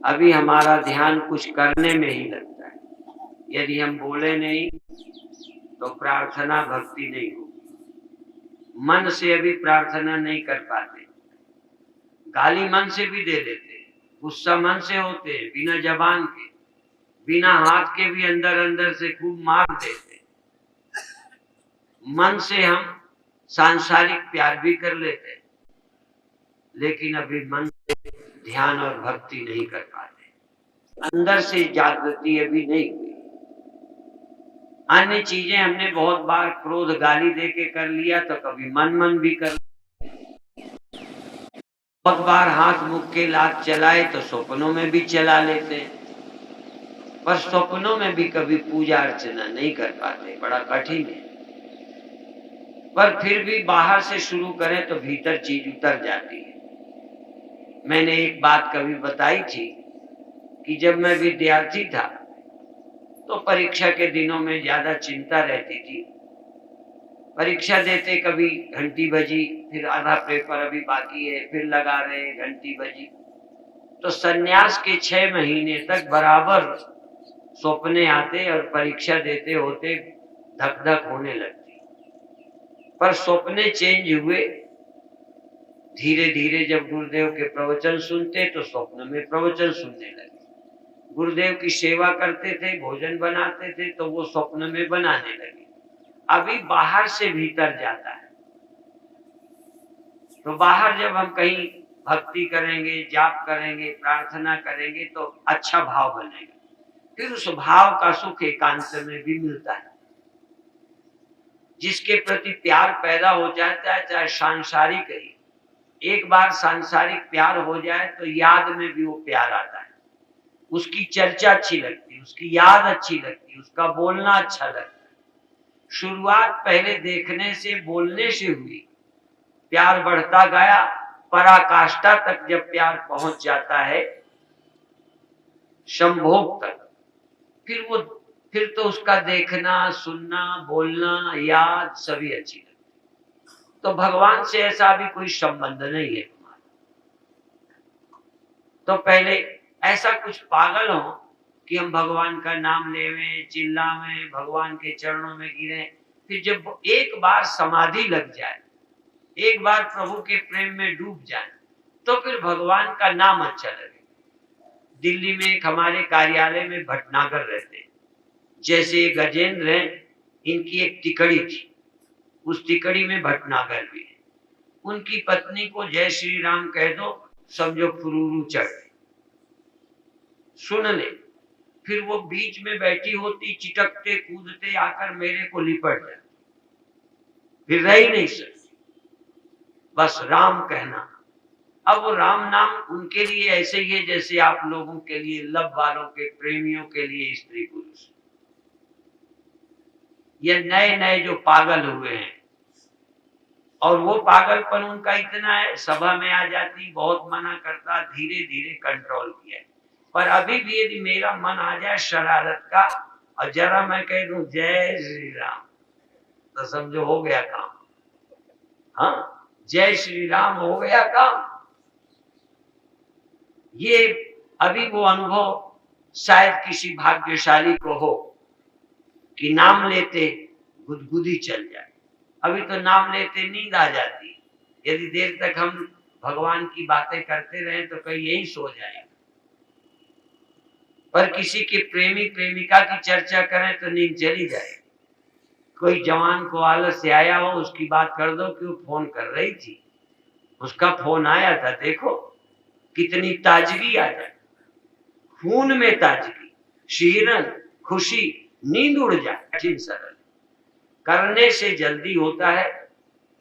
अभी हमारा ध्यान कुछ करने में ही लगता है। यदि हम बोले नहीं तो प्रार्थना भक्ति नहीं होगी। मन से अभी प्रार्थना नहीं कर पाते, गाली मन से भी दे देते, गुस्सा मन से होते, बिना जबान के, बिना हाथ के भी अंदर अंदर से खूब मार देते। मन से हम सांसारिक प्यार भी कर लेते, लेकिन अभी मन से ध्यान और भक्ति नहीं कर पाते। अंदर से जागृति अभी नहीं हुई। अन्य चीजें हमने बहुत बार क्रोध गाली दे के कर लिया, तो कभी मन भी कर लिया। बहुत बार हाथ मुख के लात चलाए तो स्वप्नों में भी चला लेते, पर स्वप्नों में भी कभी पूजा अर्चना नहीं कर पाते, बड़ा कठिन है। पर फिर भी बाहर से शुरू करें तो भीतर चीज उतर जाती है। मैंने एक बात कभी बताई थी कि जब मैं विद्यार्थी था तो परीक्षा के दिनों में ज्यादा चिंता रहती थी। परीक्षा देते कभी घंटी बजी, फिर आधा पेपर अभी बाकी है, फिर लगा रहे, घंटी बजी। तो सन्यास के 6 महीने तक बराबर सपने आते और परीक्षा देते होते धक धक होने लगती। पर सपने चेंज हुए धीरे धीरे। जब गुरुदेव के प्रवचन सुनते तो स्वप्न में प्रवचन सुनने लगे, गुरुदेव की सेवा करते थे, भोजन बनाते थे तो वो स्वप्न में बनाने लगे। अभी बाहर से भीतर जाता है। तो बाहर जब हम कहीं भक्ति करेंगे, जाप करेंगे, प्रार्थना करेंगे तो अच्छा भाव बनेगा, फिर उस भाव का सुख एकांत में भी मिलता है। जिसके प्रति प्यार पैदा हो जाता है, चाहे सांसारिक ही, एक बार सांसारिक प्यार हो जाए तो याद में भी वो प्यार आता है। उसकी चर्चा अच्छी लगती, उसकी याद अच्छी लगती, उसका बोलना अच्छा लगता है। शुरुआत पहले देखने से, बोलने से हुई, प्यार बढ़ता गया, पराकाष्ठा तक जब प्यार पहुंच जाता है, संभोग तक, फिर तो उसका देखना, सुनना, बोलना, याद सभी अच्छी लगती। तो भगवान से ऐसा भी कोई संबंध नहीं है तुम्हारा। तो पहले ऐसा कुछ पागल हो कि हम भगवान का नाम लेवें, चिल्लावें, भगवान के चरणों में गिरें। फिर जब एक बार समाधि लग जाए, एक बार प्रभु के प्रेम में डूब जाए, तो फिर भगवान का नाम अच्छा लगे। दिल्ली में एक हमारे कार्यालय में भटनागर रहते, जैसे गजेंद्र हैं, इनकी एक टिकड़ी थी, उस टिकड़ी में भटनागर भी है। उनकी पत्नी को जय श्री राम कह दो, समझो फुरूरू चढ़ गई। सुन ले, फिर वो बीच में बैठी होती, चिटकते कूदते आकर मेरे को लिपट जाती, फिर रह ही नहीं सकती, बस राम कहना। अब वो राम नाम उनके लिए ऐसे ही है जैसे आप लोगों के लिए, लब वालों के, प्रेमियों के लिए स्त्री पुरुष। ये नए नए जो पागल हुए हैं, और वो पागलपन उनका इतना है, सभा में आ जाती, बहुत मना करता, धीरे धीरे कंट्रोल किया। पर अभी भी यदि मेरा मन आ जाए शरारत का, और जरा मैं कह दूं जय श्री राम, तो समझो हो गया काम। हाँ, जय श्री राम हो गया काम। ये अभी वो अनुभव शायद किसी भाग्यशाली को हो कि नाम लेते गुदगुदी चल जाए। अभी तो नाम लेते नींद आ जाती, यदि देर तक हम भगवान की बातें करते रहें तो कहीं यही सो जाएगा। पर किसी के प्रेमी प्रेमिका की चर्चा करें तो नींद चली जाए। कोई जवान को आलस से आया हो, उसकी बात कर दो कि वो फोन कर रही थी, उसका फोन आया था, देखो कितनी ताजगी आ जाए, खून में ताजगी, शीरन, खुशी, नींद उड़ जाए। सरल करने से जल्दी होता है,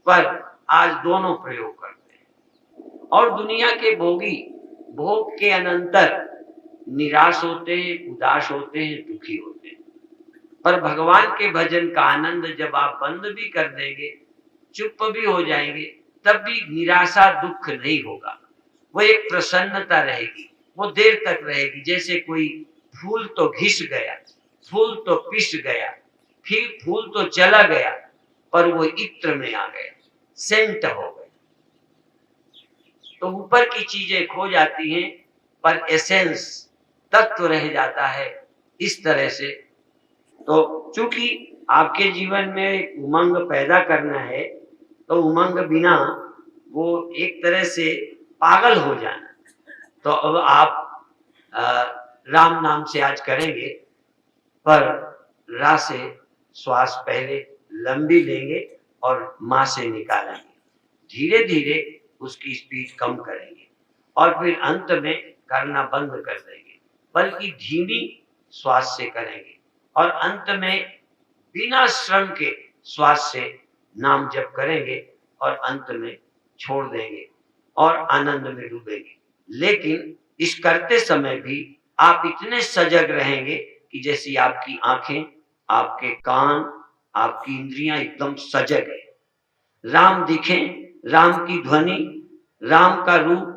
पर आज दोनों प्रयोग करते हैं। और दुनिया के भोगी भोग के अनंतर निराश होते हैं, उदास होते हैं, दुखी होते हैं। पर भगवान के भजन का आनंद जब आप बंद भी कर देंगे, चुप भी हो जाएंगे, तब भी निराशा, दुख नहीं होगा। वो एक प्रसन्नता रहेगी, वो देर तक रहेगी। जैसे कोई फूल तो घिस गया, फूल तो पिस गया, फिर फूल तो चला गया, पर वो इत्र में आ गया, सेंट हो गया। तो ऊपर की चीजें खो जाती हैं, पर एसेंस तत्व रह जाता है। इस तरह से तो चूंकि आपके जीवन में उमंग पैदा करना है, तो उमंग बिना वो एक तरह से पागल हो जाना। तो अब आप राम नाम से आज करेंगे, पर रा से श्वास पहले लंबी लेंगे और मां से निकालेंगे, धीरे धीरे उसकी स्पीड कम करेंगे और फिर अंत में करना बंद कर देंगे, बल्कि धीमी श्वास से करेंगे और अंत में बिना श्रम के श्वास से नाम जप करेंगे और अंत में छोड़ देंगे और आनंद में डूबेंगे। लेकिन इस करते समय भी आप इतने सजग रहेंगे कि जैसी आपकी आंखें, आपके कान, आपकी इंद्रियां एकदम सजग है। राम दिखें, राम की ध्वनि, राम का रूप,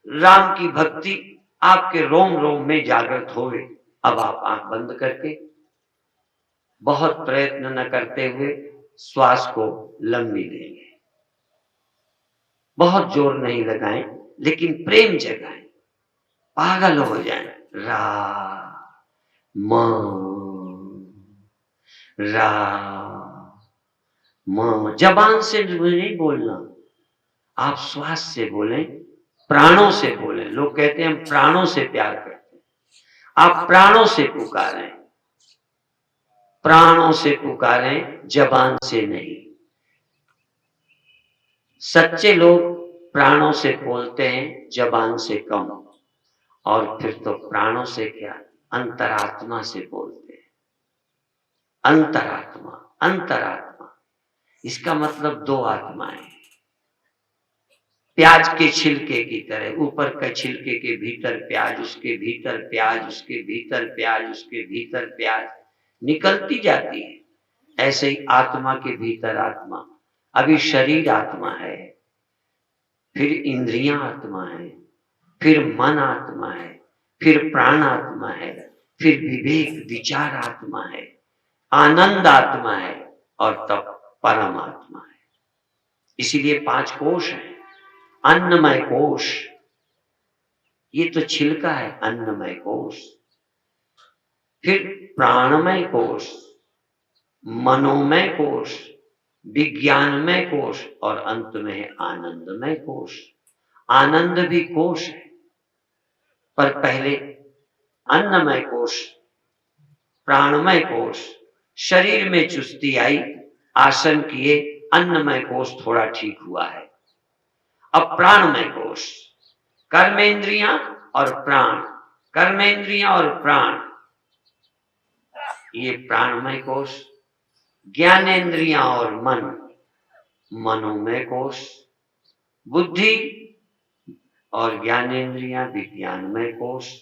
राम की भक्ति आपके रोम रोम में जागृत होवे। अब आप आंख बंद करके बहुत प्रयत्न न करते हुए श्वास को लंबी लेंगे। बहुत जोर नहीं लगाएं, लेकिन प्रेम जगाएं, पागल हो जाएं। रा म रा म, जबान से नहीं बोलना, आप श्वास से बोलें, प्राणों से बोलें। लोग कहते हैं हम प्राणों से प्यार करते हैं, आप प्राणों से पुकारें, प्राणों से पुकारें, जबान से नहीं। सच्चे लोग प्राणों से बोलते हैं, जबान से कम, और फिर तो प्राणों से क्या, अंतरात्मा से बोलते हैं। अंतरात्मा, अंतरात्मा, इसका मतलब दो आत्माएं, प्याज के छिलके की तरह, ऊपर के छिलके के भीतर प्याज, उसके भीतर प्याज, उसके भीतर प्याज, उसके भीतर प्याज निकलती जाती है। ऐसे ही आत्मा के भीतर आत्मा, अभी शरीर आत्मा है, फिर इंद्रियां आत्मा है, फिर मन आत्मा है, फिर प्राण आत्मा है, फिर विवेक विचार आत्मा है, आनंद आत्मा है, और तब परम आत्मा है। इसीलिए 5 कोश हैं। अन्नमय कोश, ये तो छिलका है, अन्नमय कोश, फिर प्राणमय कोश, मनोमय कोश, विज्ञानमय कोश, और अंत में है आनंदमय कोश। आनंद भी कोश है, पर पहले अन्नमय कोश, प्राणमय कोश, शरीर में चुस्ती आई, आसन किए, अन्नमय कोश थोड़ा ठीक हुआ है। अब प्राणमय कोश, कर्मेंद्रियां और प्राण, कर्मेंद्रियां और प्राण, ये प्राणमय कोश, ज्ञानेंद्रियां और मन, मनोमय कोश, बुद्धि और ज्ञानेंद्रियां, विज्ञानमय कोश,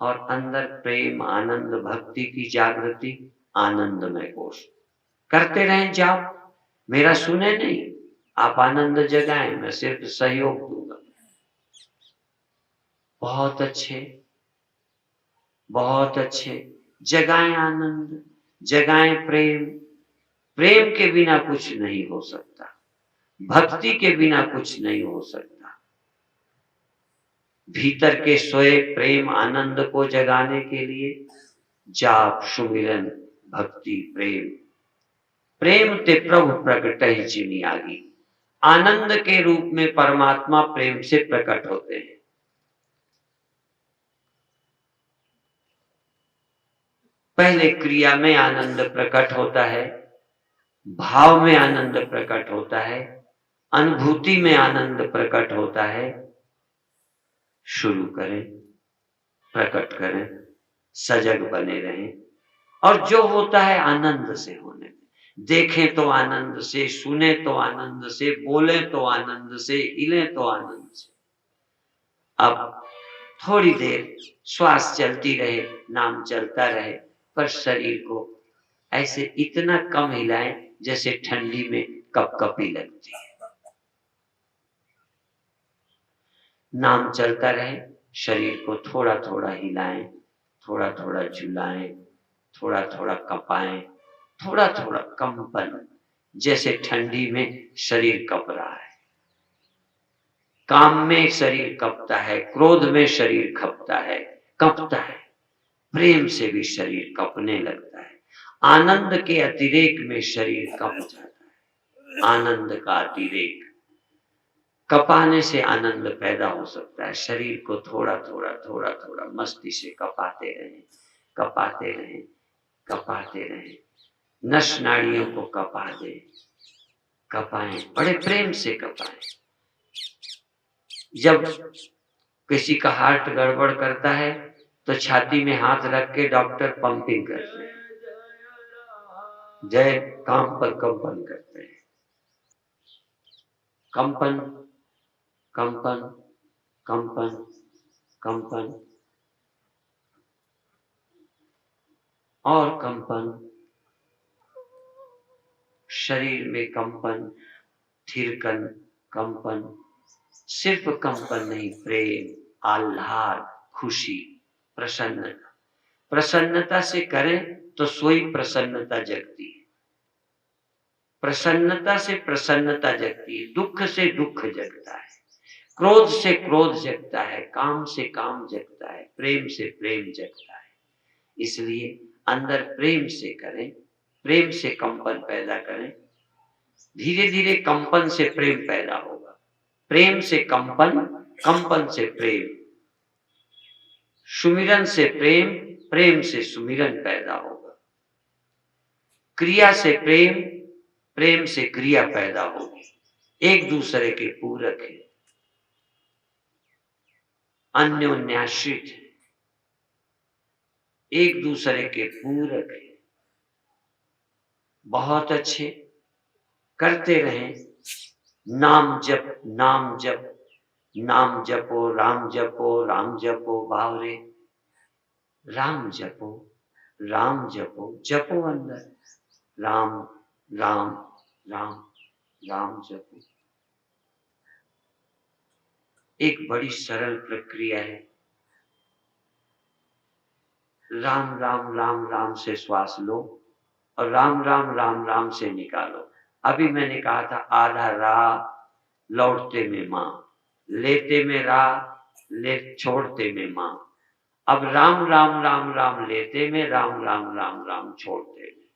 और अंदर प्रेम, आनंद, भक्ति की जागृति, आनंदमय कोश। करते रहें जाप, मेरा सुने नहीं, आप आनंद जगाएं, मैं सिर्फ सहयोग दूंगा। बहुत अच्छे, बहुत अच्छे, जगाएं आनंद, जगाएं प्रेम। प्रेम के बिना कुछ नहीं हो सकता, भक्ति के बिना कुछ नहीं हो सकता। भीतर के सोए प्रेम आनंद को जगाने के लिए जाप, सुमिरन, भक्ति, प्रेम। प्रेम ते प्रभु प्रकट ही चिनी आगी। आनंद के रूप में परमात्मा प्रेम से प्रकट होते हैं। पहले क्रिया में आनंद प्रकट होता है, भाव में आनंद प्रकट होता है, अनुभूति में आनंद प्रकट होता है। शुरू करें, प्रकट करें, सजग बने रहें, और जो होता है आनंद से होने दें। देखें तो आनंद से, सुने तो आनंद से, बोले तो आनंद से, हिले तो आनंद से। अब थोड़ी देर श्वास चलती रहे, नाम चलता रहे, पर शरीर को ऐसे इतना कम हिलाएं जैसे ठंडी में कपकपी लगती है। नाम चलता रहे, शरीर को थोड़ा थोड़ा हिलाएं, थोड़ा थोड़ा झुलाएं, थोड़ा थोड़ा कपाएं, थोड़ा थोड़ा कंपन, जैसे ठंडी में शरीर कप रहा है। काम में शरीर कपता है, क्रोध में शरीर खपता है, कपता है, प्रेम से भी शरीर कपने लगता है, आनंद के अतिरेक में शरीर कप जाता है। आनंद का अतिरेक, कपाने से आनंद पैदा हो सकता है। शरीर को थोड़ा थोड़ा थोड़ा थोड़ा मस्ती से कपाते रहें, कपाते रहें, कपाते रहें, नस नाड़ियों को कपा दे, कपाएं, बड़े प्रेम से कपाएं। जब किसी का हार्ट गड़बड़ करता है तो छाती में हाथ रख के डॉक्टर पंपिंग करते हैं, जय काम पर कंपन करते हैं। कंपन कंपन कंपन कंपन और कंपन, शरीर में कंपन, थिरकन, कंपन, सिर्फ कंपन नहीं, प्रेम, आह्लाद, खुशी, प्रसन्नता। प्रसन्नता से करें तो सोई प्रसन्नता जगती है, प्रसन्नता से प्रसन्नता जगती है, दुख से दुख जगता है, क्रोध से क्रोध जगता है, काम से काम जगता है, प्रेम से प्रेम जगता है। इसलिए अंदर प्रेम से करें, प्रेम से कंपन पैदा करें, धीरे धीरे कंपन से प्रेम पैदा होगा, प्रेम से कंपन, कंपन से प्रेम, सुमिरन से प्रेम, प्रेम से सुमिरन पैदा होगा, क्रिया से प्रेम, प्रेम से क्रिया पैदा होगी। एक दूसरे के पूरक है, अन्योन्याश्रित है, एक दूसरे के पूरक है। बहुत अच्छे, करते रहें। नाम जप, नाम जप, नाम जपो, राम जपो, राम जपो बावरे, राम जपो, राम जपो, जपो अंदर, राम राम राम राम जपो। एक बड़ी सरल प्रक्रिया है। राम राम राम राम से श्वास लो और राम राम राम राम से निकालो। अभी मैंने कहा था आधा रा, लौटते में मां, लेते में रा, ले छोड़ते में मां। अब राम राम राम राम लेते में, राम राम राम राम छोड़ते में,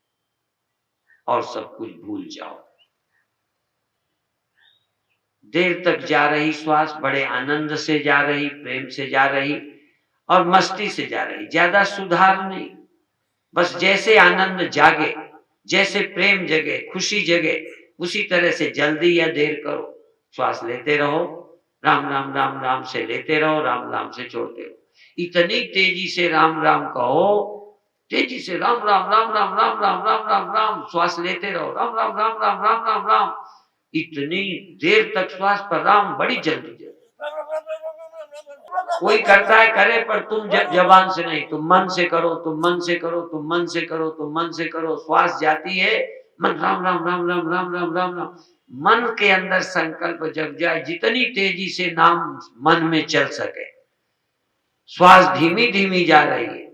और सब कुछ भूल जाओ। देर तक जा रही श्वास बड़े आनंद से जा रही, प्रेम से जा रही और मस्ती से जा रही, ज्यादा सुधार नहीं। बस जैसे आनंद जागे, जैसे प्रेम जगे, खुशी जगे, उसी तरह से जल्दी या देर करो, श्वास लेते रहो, राम राम राम राम से लेते रहो, राम राम से छोड़ते रहो। इतनी तेजी से राम राम कहो, तेजी से राम राम राम राम राम राम राम राम राम, श्वास लेते रहो, राम राम राम राम राम राम राम, इतनी देर तक श्वास पर राम, बड़ी जल्दी जल्दी। कोई करता है करे, पर तुम जबान से नहीं, तुम मन से करो, तुम मन से करो, तुम मन से करो, तुम मन से करो। श्वास जाती है, मन राम राम राम राम राम राम राम राम, मन के अंदर संकल्प जग जाए, जितनी तेजी से नाम मन में चल सके। श्वास धीमी धीमी जा रही है,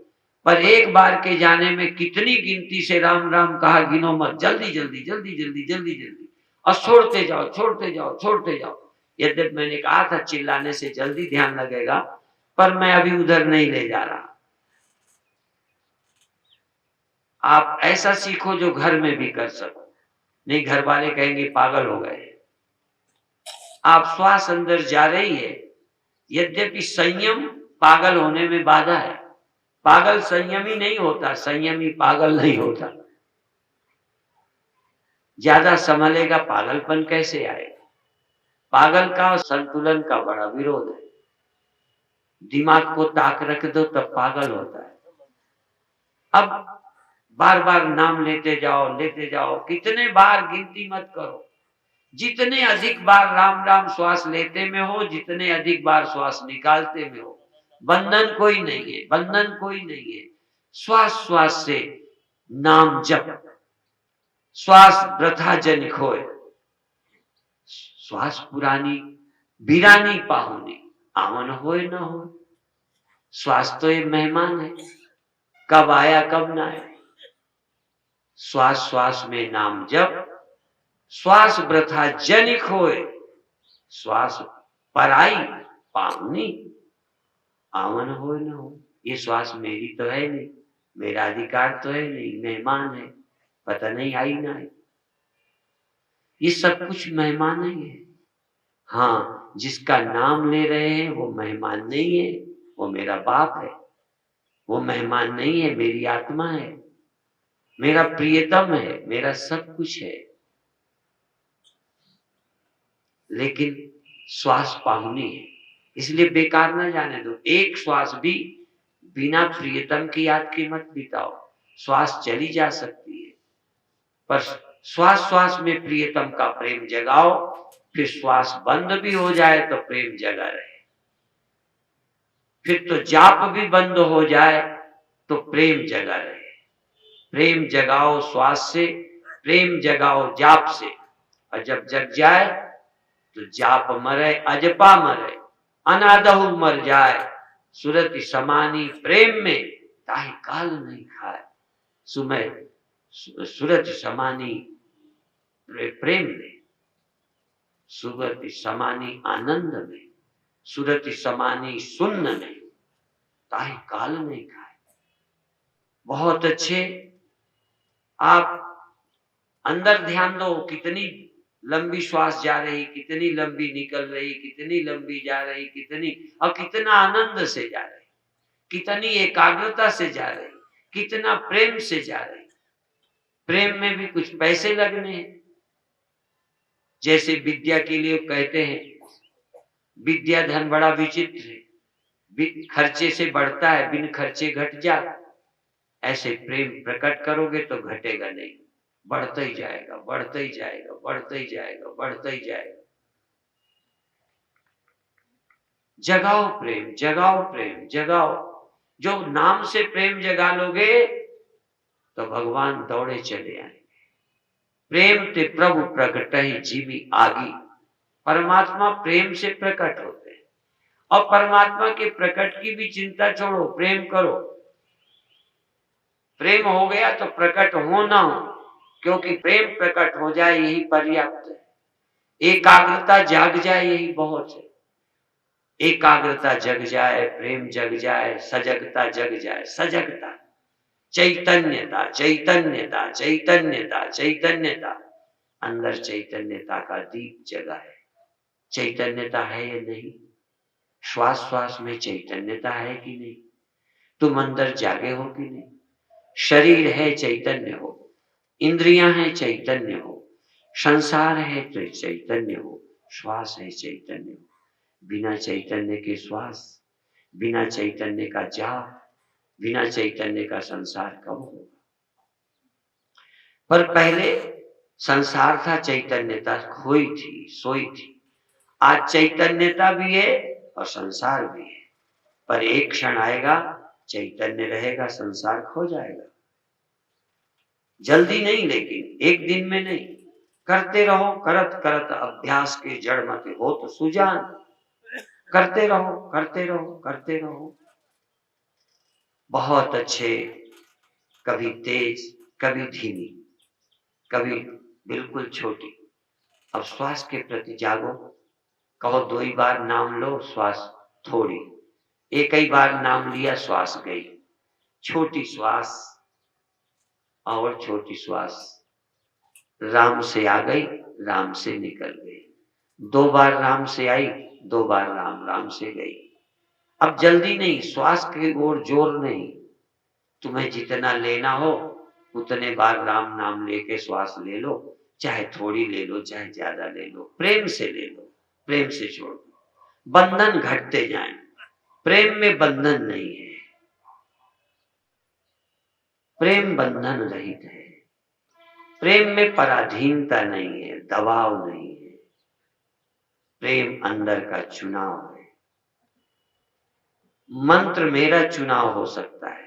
पर एक बार के जाने में कितनी गिनती से राम राम कहा, गिनो मत, जल्दी जल्दी जल्दी जल्दी जल्दी जल्दी, और छोड़ते जाओ, छोड़ते जाओ, छोड़ते जाओ। यद्यपि मैंने कहा था चिल्लाने से जल्दी ध्यान लगेगा, पर मैं अभी उधर नहीं ले जा रहा। आप ऐसा सीखो जो घर में भी कर सको, नहीं घर वाले कहेंगे पागल हो गए। आप श्वास अंदर जा रही है, यद्यपि संयम पागल होने में बाधा है। पागल संयमी नहीं होता, संयमी पागल नहीं होता। ज्यादा संभलेगा पागलपन कैसे आएगा? पागल का और संतुलन का बड़ा विरोध है। दिमाग को ताक रख दो तब पागल होता है। अब बार बार नाम लेते जाओ, लेते जाओ, कितने बार गिनती मत करो। जितने अधिक बार राम राम श्वास लेते में हो, जितने अधिक बार श्वास निकालते में हो, बंधन कोई नहीं है, बंधन कोई नहीं है। श्वास श्वास से नाम जप, श्वास वृथा जन खोए, श्वास पुरानी बिरानी पाहुनी, आवन होए न हो। श्वास तो ये मेहमान है, कब आया कब ना आया। श्वास श्वास में नाम जप, श्वास वृथा जन खोए, श्वास पराई पावनी, आवन हो न हो। ये श्वास मेरी तो है नहीं, मेरा अधिकार तो है नहीं, मेहमान है, पता नहीं आई ना आई। ये सब कुछ मेहमान ही है। हाँ, जिसका नाम ले रहे हैं वो मेहमान नहीं है, वो मेरा बाप है। वो मेहमान नहीं है, मेरी आत्मा है, मेरा प्रियतम है, मेरा सब कुछ है। लेकिन श्वास पाहुनी है, इसलिए बेकार ना जाने दो। एक श्वास भी बिना प्रियतम की याद के मत बिताओ। श्वास चली जा सकती है, पर श्वास श्वास में प्रियतम का प्रेम जगाओ। फिर श्वास बंद भी हो जाए तो प्रेम जगा रहे। फिर तो जाप भी बंद हो जाए तो प्रेम जगा रहे। प्रेम जगाओ श्वास से, प्रेम जगाओ जाप से, और जब जग जाए तो जाप मरे अजपा मरे, अनादहु मर जाए। सुरति समानी प्रेम में, ताहि काल नहीं खाए। सुमय सुरति समानी प्रेम में, सुरति समानी आनंद में, सुरति समानी शून्य में, ताहि काल नहीं खाए। बहुत अच्छे। आप अंदर ध्यान दो, कितनी लंबी श्वास जा रही, कितनी लंबी निकल रही, कितनी लंबी जा रही, कितनी, और कितना आनंद से जा रही, कितनी एकाग्रता से जा रही, कितना प्रेम से जा रही। प्रेम में भी कुछ पैसे लगने हैं। जैसे विद्या के लिए कहते हैं, विद्या धन बड़ा विचित्र है, खर्चे से बढ़ता है, बिन खर्चे घट जाता। ऐसे प्रेम प्रकट करोगे तो घटेगा नहीं, बढ़ता ही जाएगा, बढ़ता ही जाएगा, बढ़ता ही जाएगा, बढ़ता ही जाएगा। जगाओ प्रेम, जगाओ प्रेम, जगाओ। जो नाम से प्रेम जगा लोगे तो भगवान दौड़े चले आएंगे। प्रेम ते प्रभु प्रकट ही जीवी आगी। परमात्मा प्रेम से प्रकट होते हैं। और परमात्मा के प्रकट की भी चिंता छोड़ो, प्रेम करो। प्रेम हो गया तो प्रकट हो ना हो, क्योंकि प्रेम प्रकट हो जाए यही पर्याप्त है। एकाग्रता जाग जाए यही बहुत है। एकाग्रता जग जाए, प्रेम जग जाए, सजगता जग जाए, सजगता, चैतन्यता, चैतन्यता, चैतन्यता, चैतन्यता। अंदर चैतन्यता का दीप जगा है। चैतन्यता है या नहीं? श्वास श्वास में चैतन्यता है कि नहीं? तुम अंदर जागे हो कि नहीं? शरीर है चैतन्य हो, इंद्रियां हैं चैतन्य हो, संसार है तो चैतन्य हो, श्वास है चैतन्य हो। बिना चैतन्य के श्वास, बिना चैतन्य का जाप, बिना चैतन्य का संसार कब होगा? पर पहले संसार था, चैतन्यता खोई थी, सोई थी। आज चैतन्यता भी है और संसार भी है। पर एक क्षण आएगा, चैतन्य रहेगा, संसार खो जाएगा। जल्दी नहीं, लेकिन एक दिन में नहीं। करते रहो, करत करत अभ्यास के जड़ मत हो तो सुजान। करते रहो, करते रहो, करते रहो। बहुत अच्छे। कभी तेज, कभी धीमी, कभी बिल्कुल छोटी। अब श्वास के प्रति जागो। कहो 2 ही बार नाम लो, श्वास थोड़ी। एक ही बार नाम लिया, श्वास गई। छोटी श्वास और छोटी श्वास। राम से आ गई, राम से निकल गई। 2 बार राम से आई, 2 बार राम राम से गई। अब जल्दी नहीं, श्वास की ओर जोर नहीं। तुम्हें जितना लेना हो उतने बार राम नाम लेके श्वास ले लो। चाहे थोड़ी ले लो, चाहे ज्यादा ले लो, प्रेम से ले लो, प्रेम से छोड़ दो। बंधन घटते जाएं। प्रेम में बंधन नहीं है। प्रेम बंधन रहित है। प्रेम में पराधीनता नहीं है, दबाव नहीं है। प्रेम अंदर का चुनाव है। मंत्र मेरा चुनाव हो सकता है,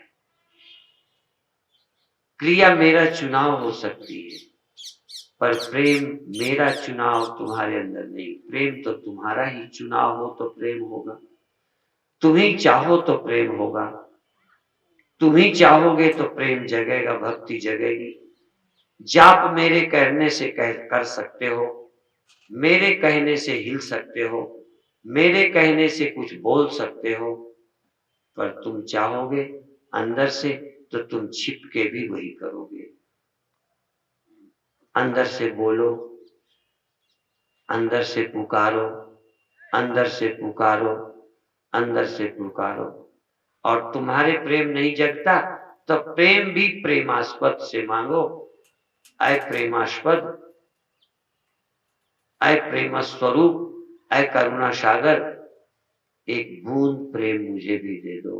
क्रिया मेरा चुनाव हो सकती है, पर प्रेम मेरा चुनाव तुम्हारे अंदर नहीं। प्रेम तो तुम्हारा ही चुनाव हो तो प्रेम होगा। तुम ही चाहो तो प्रेम होगा। तुम ही चाहोगे तो प्रेम जगेगा, भक्ति जगेगी। जाप मेरे कहने से कर सकते हो, मेरे कहने से हिल सकते हो, मेरे कहने से कुछ बोल सकते हो, पर तुम चाहोगे अंदर से तो तुम छिप के भी वही करोगे। अंदर से बोलो, अंदर से पुकारो, अंदर से पुकारो, अंदर से पुकारो, और तुम्हारे प्रेम नहीं जगता तो प्रेम भी प्रेमास्पद से मांगो। अय प्रेमास्पद, अय प्रेम स्वरूप, अय करुणा सागर, एक बूंद प्रेम मुझे भी दे दो।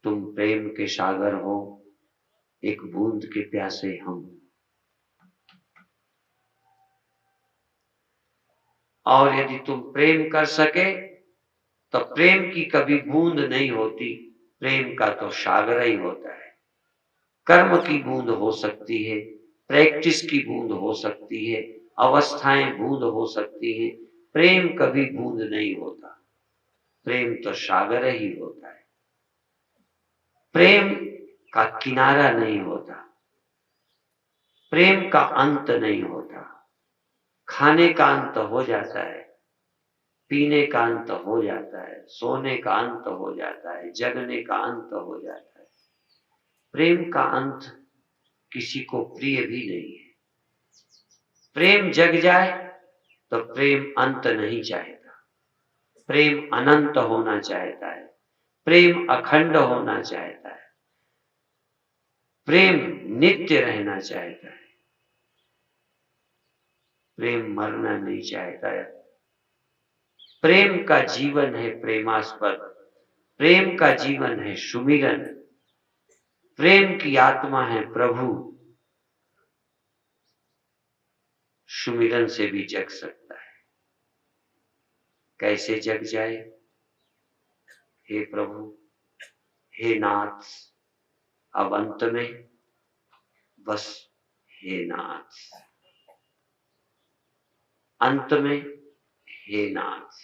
तुम प्रेम के सागर हो, एक बूंद के प्यासे हम। और यदि तुम प्रेम कर सके तो प्रेम की कभी बूंद नहीं होती, प्रेम का तो सागर ही होता है। कर्म की बूंद हो सकती है, प्रैक्टिस की बूंद हो सकती है, अवस्थाएं बूंद हो सकती हैं, प्रेम कभी बूंद नहीं होता। प्रेम तो सागर ही होता है। प्रेम का किनारा नहीं होता, प्रेम का अंत नहीं होता। खाने का अंत हो जाता है, पीने का अंत हो जाता है, सोने का अंत हो जाता है, जगने का अंत हो जाता है। प्रेम का अंत किसी को प्रिय भी नहीं है। प्रेम जग जाए तो प्रेम अंत नहीं चाहता, प्रेम अनंत होना चाहता है, प्रेम अखंड होना चाहता है, प्रेम नित्य रहना चाहता है, प्रेम मरना नहीं चाहता है। प्रेम का जीवन है प्रेमास्पद, प्रेम का जीवन है सुमिरन, प्रेम की आत्मा है प्रभु। सुमिरन से भी जग सकता है। कैसे जग जाए? हे प्रभु, हे नाथ, अब अंत में बस हे नाथ, अंत में हे नाथ,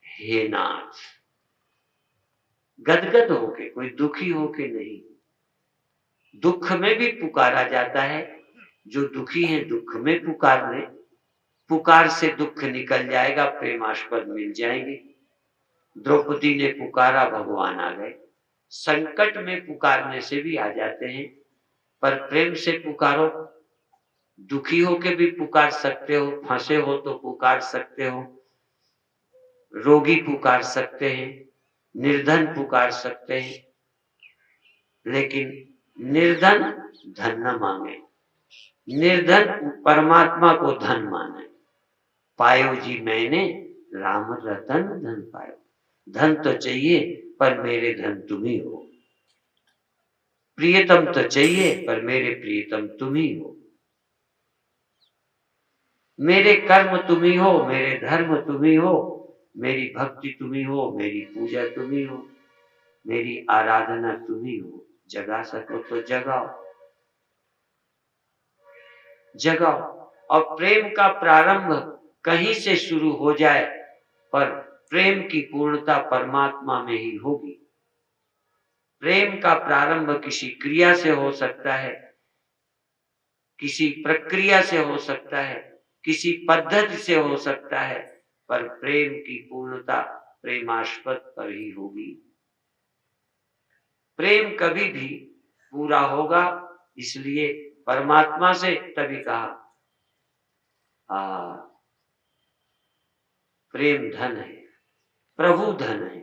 हे नाथ, गदगद होके, कोई दुखी होके नहीं। दुख में भी पुकारा जाता है। जो दुखी है दुख में पुकार ले, पुकार से दुख निकल जाएगा, प्रेमास्पद मिल जाएंगे। द्रौपदी ने पुकारा, भगवान आ गए। संकट में पुकारने से भी आ जाते हैं, पर प्रेम से पुकारो। दुखी होके भी पुकार सकते हो, फंसे हो तो पुकार सकते हो, रोगी पुकार सकते हैं, निर्धन पुकार सकते हैं, लेकिन निर्धन धन न मांगे, निर्धन परमात्मा को धन माने। पायो जी मैंने राम रतन धन पायो। धन तो चाहिए पर मेरे धन तुम ही हो, प्रियतम तो चाहिए पर मेरे प्रियतम तुम ही हो, मेरे कर्म तुम ही हो, मेरे धर्म तुम ही हो, मेरी भक्ति तुम ही हो, मेरी पूजा तुम ही हो, मेरी आराधना तुम ही हो। जगा सको तो जगाओ, जगाओ। और प्रेम का प्रारंभ कहीं से शुरू हो जाए, पर प्रेम की पूर्णता परमात्मा में ही होगी। प्रेम का प्रारंभ किसी क्रिया से हो सकता है, किसी प्रक्रिया से हो सकता है, किसी पद्धति से हो सकता है, पर प्रेम की पूर्णता प्रेमास्पद पर ही होगी। प्रेम कभी भी पूरा होगा, इसलिए परमात्मा से तभी कहा प्रेम धन है, प्रभु धन है,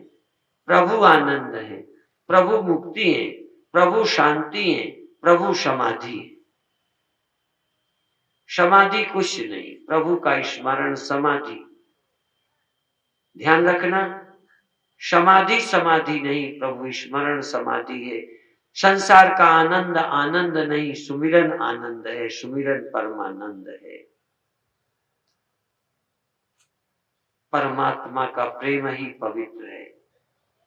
प्रभु आनंद है, प्रभु मुक्ति है, प्रभु शांति है, प्रभु समाधि है। समाधि कुछ नहीं, प्रभु का स्मरण समाधि। ध्यान रखना, समाधि समाधि नहीं, प्रभु स्मरण समाधि है। संसार का आनंद आनंद नहीं, सुमिरन आनंद है, सुमिरन परमानंद है। परमात्मा का प्रेम ही पवित्र है,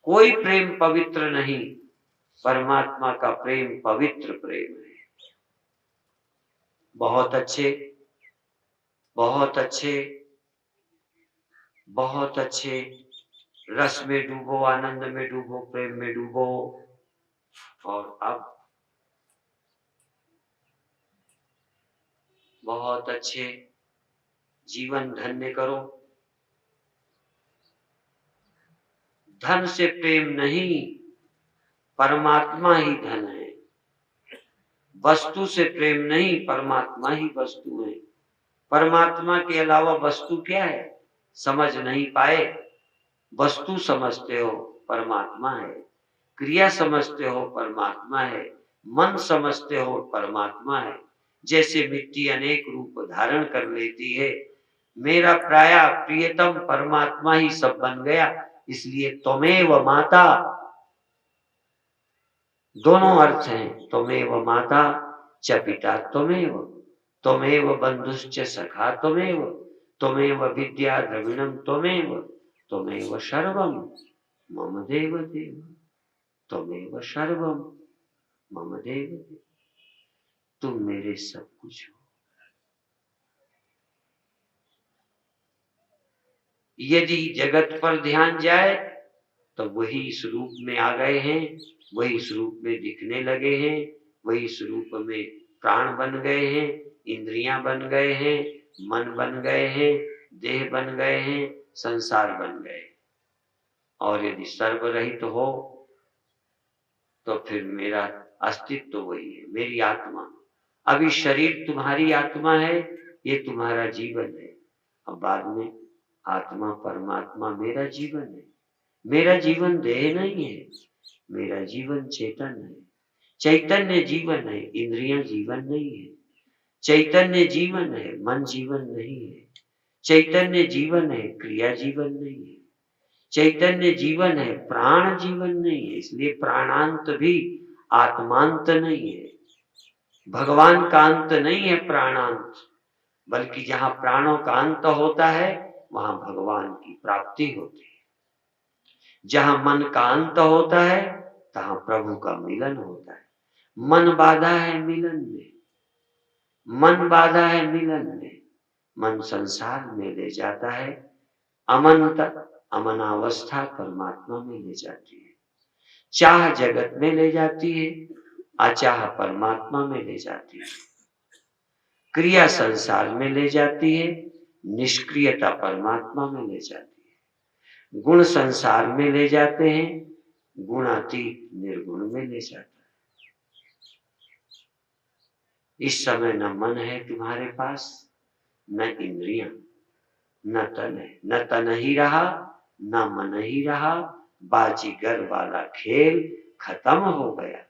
कोई प्रेम पवित्र नहीं, परमात्मा का प्रेम पवित्र प्रेम है। बहुत अच्छे, बहुत अच्छे, बहुत अच्छे। रस में डूबो, आनंद में डूबो, प्रेम में डूबो। और अब बहुत अच्छे, जीवन धन्य करो। धन से प्रेम नहीं, परमात्मा ही धन है। वस्तु से प्रेम नहीं, परमात्मा ही वस्तु है। परमात्मा के अलावा वस्तु क्या है समझ नहीं पाए। वस्तु समझते हो परमात्मा है, क्रिया समझते हो परमात्मा है, मन समझते हो परमात्मा है। जैसे मिट्टी अनेक रूप धारण कर लेती है, मेरा प्राय प्रियतम परमात्मा ही सब बन गया। इसलिए त्वमेव माता, दोनों अर्थ हैं। त्वमेव माता च पिता त्वमेव, त्वमेव बंधुश्च सखा त्वमेव, त्वमेव विद्या द्रविणम त्वमेव, त्वमेव सर्वम मम देव देव, त्वमेव सर्वम मम देव देव। तुम मेरे सब कुछ हो। यदि जगत पर ध्यान जाए तो वही इस रूप में आ गए हैं, वही इस रूप में दिखने लगे हैं, वही इस रूप में प्राण बन गए हैं, इंद्रियां बन गए हैं, मन बन गए हैं, देह बन गए हैं, संसार बन गए। और यदि सर्वरहित हो तो फिर मेरा अस्तित्व तो वही है, मेरी आत्मा। अभी शरीर तुम्हारी आत्मा है, ये तुम्हारा जीवन है। अब बाद में आत्मा परमात्मा मेरा जीवन है। मेरा जीवन देह नहीं है, मेरा जीवन चेतन है। चैतन्य जीवन है, इंद्रियां जीवन नहीं है। चैतन्य जीवन है, मन जीवन नहीं है। चैतन्य जीवन है, क्रिया जीवन नहीं है। चैतन्य जीवन है, प्राण जीवन नहीं है। इसलिए प्राणांत भी आत्मांत नहीं है। भगवान का अंत नहीं है प्राणांत, बल्कि जहां प्राणों का अंत होता है वहां भगवान की प्राप्ति होती है। जहां मन का अंत होता है तहां प्रभु का मिलन होता है। मन बाधा है मिलन में, मन बाधा है मिलन में। मन संसार में ले जाता है, अमनावस्था परमात्मा में ले जाती है। चाह जगत में ले जाती है, अचाह परमात्मा में ले जाती है। क्रिया संसार में ले जाती है, निष्क्रियता परमात्मा में ले जाती है। गुण संसार में ले जाते हैं, गुणातीत निर्गुण में ले जाता है। इस समय न मन है तुम्हारे पास, न इंद्रियां, न तन है। न तन ही रहा, न मन ही रहा। बाजीगर वाला खेल खत्म हो गया।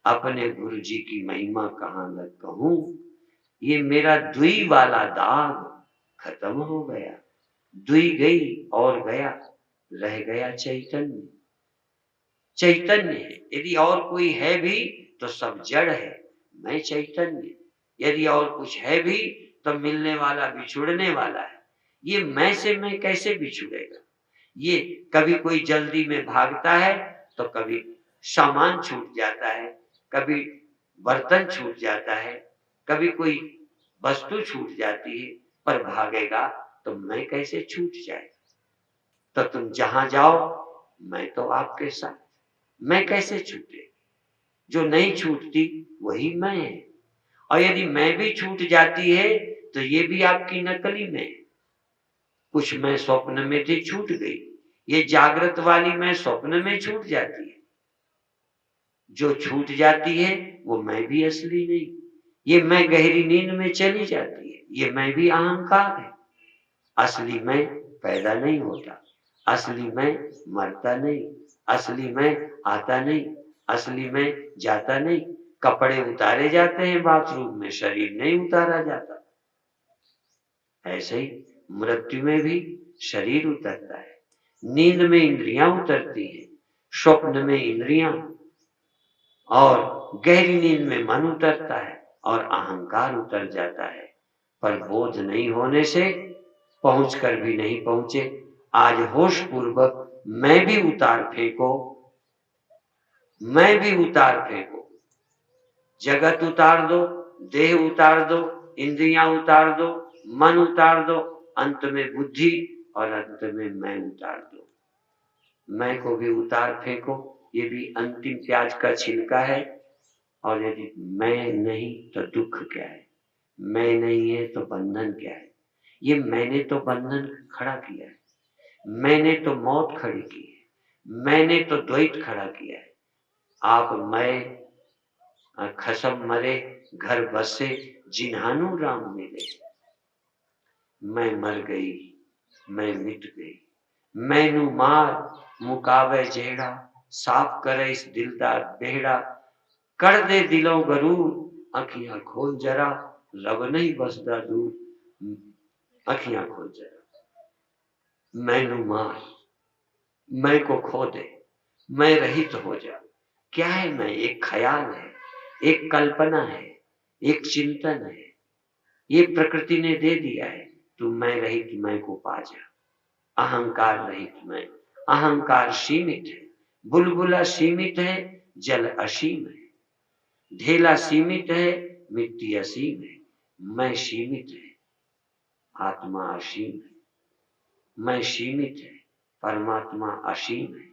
अपने गुरु जी की महिमा कहां लग कहूं, ये मेरा द्वी वाला दाग खत्म हो गया। द्वी गई और गया, रह गया चैतन्य। चैतन्य है, यदि और कोई है भी तो सब जड़ है। मैं चैतन्य, यदि और कुछ है भी तो मिलने वाला बिछुड़ने वाला है। ये मैं से मैं कैसे बिछुड़ेगा। ये कभी कोई जल्दी में भागता है तो कभी सामान छूट जाता है, कभी बर्तन छूट जाता है, कभी कोई वस्तु छूट जाती है, पर भागेगा तो मैं कैसे छूट जाएगा। तो तुम जहां जाओ मैं तो आपके साथ, मैं कैसे छूटे। जो नहीं छूटती वही मैं है। और यदि मैं भी छूट जाती है तो ये भी आपकी नकली में है। कुछ मैं स्वप्न में थी, छूट गई। ये जागृत वाली मैं स्वप्न में छूट जाती है। जो छूट जाती है वो मैं भी असली नहीं। ये मैं गहरी नींद में चली जाती है, ये मैं भी अहंकार है। असली मैं पैदा नहीं होता, असली मैं मरता नहीं, असली मैं आता नहीं, असली मैं जाता नहीं। कपड़े उतारे जाते हैं बाथरूम में, शरीर नहीं उतारा जाता। ऐसे ही मृत्यु में भी शरीर उतरता है। नींद में इंद्रियां उतरती हैं, स्वप्न में इंद्रियां, और गहरी नींद में मन उतरता है और अहंकार उतर जाता है। पर बोध नहीं होने से पहुंचकर भी नहीं पहुंचे। आज होश पूर्वक मैं भी उतार फेंको, मैं भी उतार फेंको। जगत उतार दो, देह उतार दो, इंद्रियां उतार दो, मन उतार दो, अंत में बुद्धि और अंत में मैं उतार दो। मैं को भी उतार फेंको, ये भी अंतिम प्याज का छिलका है। और यदि मैं नहीं तो दुख क्या है। मैं नहीं है तो बंधन क्या है? ये मैंने तो बंधन खड़ा किया है, मैंने तो मौत खड़ी की है, मैंने तो द्वैत खड़ा किया है। आप मैं खसम मरे घर बसे जिन्हानु राम मिले। मैं मर गई, मैं मिट गई, मैनू मार मुकावे जेड़ा, साफ करे इस दिलदार बेड़ा, कर दे दिलों गरूर अखियां खोल जरा, रब नहीं बसदा दूर अखियां खोल जरा। मैनू मार, मैं को खो दे, मैं रहित हो जा। क्या है मैं? एक ख्याल है, एक कल्पना है, एक चिंतन है, ये प्रकृति ने दे दिया है। तू मैं रहित मैं को पा जा। अहंकार रहित मैं, अहंकार सीमित है, बुलबुला सीमित है, जल असीम है, ढेला सीमित है, मिट्टी असीम है। मैं सीमित है, आत्मा असीम है। मैं सीमित है, परमात्मा असीम है।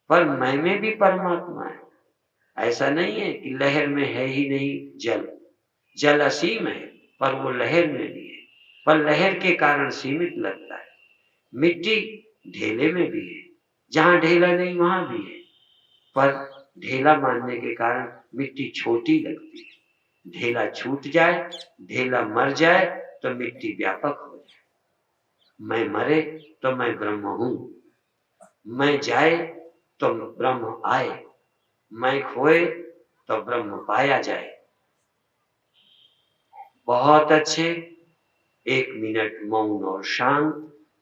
पर मैं में भी परमात्मा है। ऐसा नहीं है कि लहर में है ही नहीं जल, जल असीम है पर वो लहर में भी है, पर लहर के कारण सीमित लगता है। मिट्टी ढेले में भी है, जहां ढेला नहीं वहां भी है, पर ढेला मानने के कारण मिट्टी छोटी लगती है। ढेला छूट जाए, ढेला मर जाए तो मिट्टी व्यापक हो जाए। मैं मरे तो मैं ब्रह्म हूं, मैं जाए तो ब्रह्म आए, मैं खोए तो ब्रह्म पाया जाए। बहुत अच्छे। 1 मिनट मौन और शांत,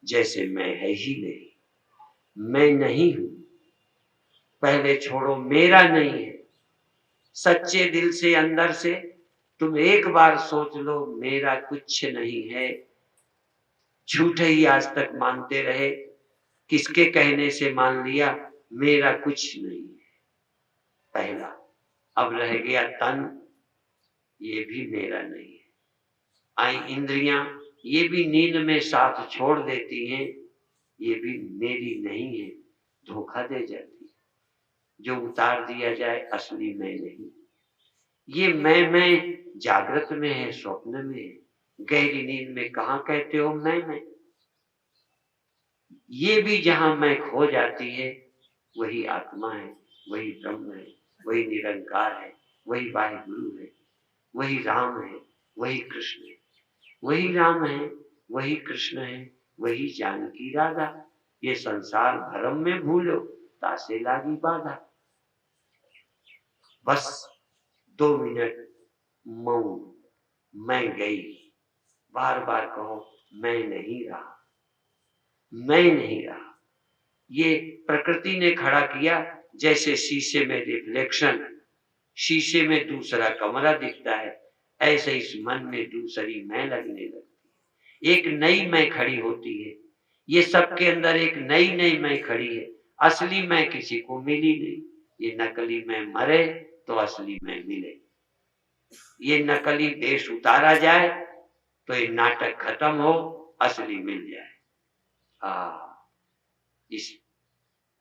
जैसे मैं है ही नहीं, मैं नहीं हूं। पहले छोड़ो, मेरा नहीं है। सच्चे दिल से अंदर से तुम एक बार सोच लो, मेरा कुछ नहीं है। झूठे ही आज तक मानते रहे, किसके कहने से मान लिया मेरा कुछ नहीं है। पहला, अब रह गया तन, ये भी मेरा नहीं है। आई इंद्रियां, ये भी नींद में साथ छोड़ देती हैं, ये भी मेरी नहीं है, धोखा दे जाती है। जो उतार दिया जाए असली मैं नहीं। ये मैं जागृत में है, स्वप्न में है, गहरी नींद में कहां कहते हो मैं। ये भी जहां मैं खो जाती है, वही आत्मा है, वही ब्रह्म है, वही निरंकार है, वही वाहिगुरु है, वही राम है, वही कृष्ण है, वही राम है, वही कृष्ण है, वही जानकी राधा। ये संसार भरम में भूलो, तासे लागी बाधा। बस 2 मिनट मौन, मैं गई। बार बार कहो, मैं नहीं रहा, मैं नहीं रहा। ये प्रकृति ने खड़ा किया, जैसे शीशे में रिफ्लेक्शन, शीशे में दूसरा कमरा दिखता है, ऐसे इस मन में दूसरी मैं लगने लगती है। एक नई मैं खड़ी होती है। ये सबके अंदर एक नई नई मैं खड़ी है। असली मैं किसी को मिली नहीं। ये नकली मैं मरे तो असली मैं मिले। ये नकली देश उतारा जाए तो ये नाटक खत्म हो, असली मिल जाए। इस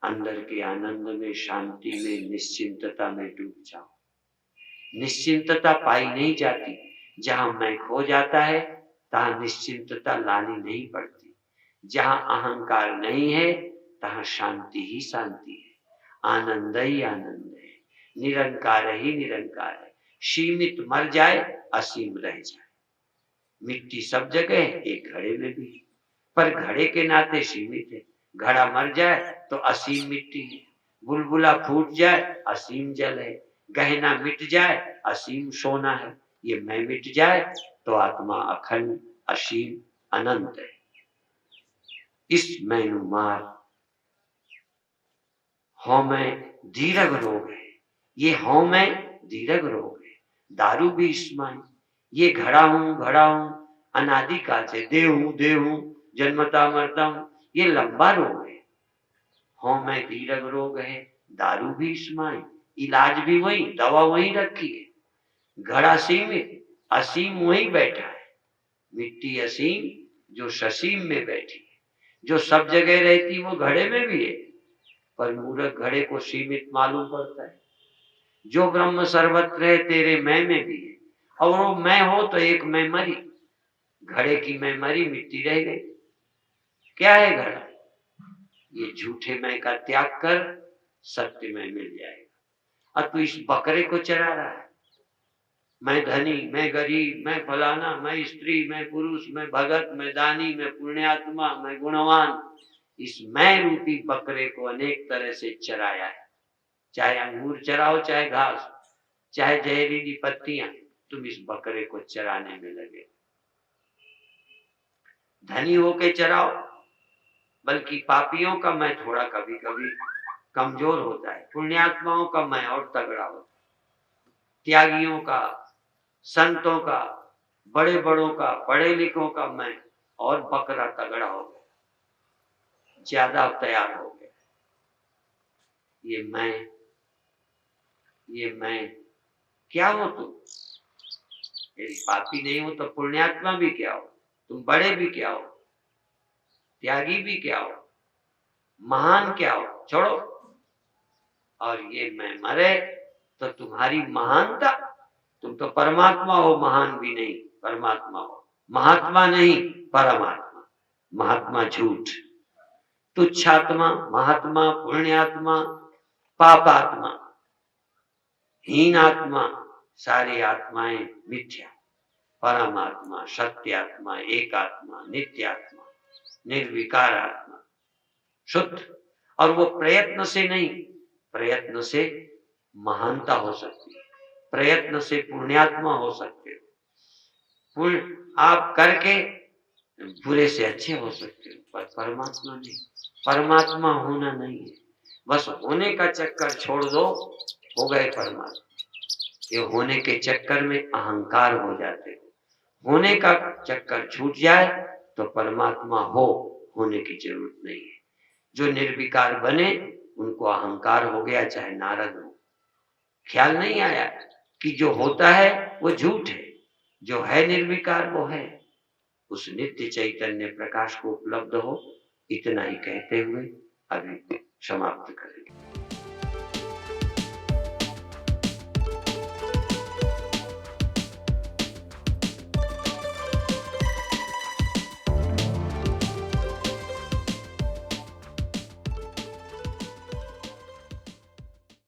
अंदर के आनंद में, शांति में, निश्चिंतता में डूब जाओ। निश्चिंतता पाई नहीं जाती। जहां मैं खो जाता है, तहां निश्चिंतता लानी नहीं पड़ती। जहां अहंकार नहीं है, तहां शांति ही शांति है, आनंद ही आनंद है, निरंकार ही निरंकार है। सीमित मर जाए, असीम रह जाए। मिट्टी सब जगह है, एक घड़े में भी, पर घड़े के नाते सीमित है। घड़ा मर जाए तो असीम मिट्टी है, बुलबुला फूट जाए असीम जल है, गहना मिट जाए असीम सोना है। ये मैं मिट जाए तो आत्मा अखंड असीम अनंत है। इस मैनू मार हो मैं दीर्घ रोग है। ये हो मैं दीर्घ रोग है। दारू भी इसमें, ये घड़ा हूं अनादि काल से, देव हूं जन्मता मरता हूं, ये लंबा रोग है। हो मैं दीर्घ रोग है। दारू भी इसमें, इलाज भी वही, दवा वही रखी है। घड़ा सीमित, असीम वही बैठा है। मिट्टी असीम जो ससीम में बैठी है, जो सब जगह रहती वो घड़े में भी है, पर मूर्ख घड़े को सीमित मालूम पड़ता है। जो ब्रह्म सर्वत्र है तेरे मैं में भी है। और वो मैं हो तो एक मैं मरी, घड़े की मैं मरी, मिट्टी रह गई। क्या है घड़ा? ये झूठे मैं का त्याग कर सत्य में मिल जाएगा। और तू इस बकरे को चरा रहा है, मैं धनी, मैं गरीब, मैं फलाना, मैं स्त्री, मैं पुरुष, मैं भगत, मैं दानी, मैं पुण्यात्मा, मैं गुणवान। इस मैं रूपी बकरे को अनेक तरह से चराया है। चाहे अंगूर चराओ, चाहे घास, चाहे जहरीली पत्तियां, तुम इस बकरे को चराने में लगे। धनी होके चराओ, बल्कि पापियों का मैं थोड़ा कभी कभी कमजोर होता है, पुण्यात्माओं का मैं और तगड़ा होता है, त्यागियों का, संतों का, बड़े बड़ों का, पढ़े लिखों का मैं और बकरा तगड़ा हो गया, ज्यादा तैयार हो गया। ये मैं क्या हो तुम? यदि पापी नहीं हो तो पुण्यात्मा भी क्या हो, तुम बड़े भी क्या हो, त्यागी भी क्या हो, महान क्या हो? छोड़ो। और ये मैं मरे तो तुम्हारी महानता, तुम तो परमात्मा हो, महान भी नहीं, परमात्मा हो, महात्मा नहीं, परमात्मा। महात्मा झूठ, तुच्छात्मा, महात्मा, पुण्यात्मा, पापात्मा, हीन आत्मा, सारी आत्माएं मिथ्या। परमात्मा, सत्यात्मा, एकात्मा, नित्यात्मा, निर्विकार आत्मा, शुद्ध। और वो प्रयत्न से नहीं, प्रयत्न से महानता हो सकती है, प्रयत्न से पुण्यात्मा हो सकते हो, पुण्य आप करके बुरे से अच्छे हो सकते हो, पर परमात्मा नहीं। परमात्मा होना नहीं है, बस होने का चक्कर छोड़ दो, हो गए परमात्मा। ये होने के चक्कर में अहंकार हो जाते हो, होने का चक्कर छूट जाए तो परमात्मा होने की जरूरत नहीं है। जो निर्विकार बने उनको अहंकार हो गया, चाहे नारद हो। ख्याल नहीं आया कि जो होता है वो झूठ है, जो है निर्विकार वो है। उस नित्य चैतन्य प्रकाश को उपलब्ध हो, इतना ही कहते हुए अभी समाप्त करेंगे।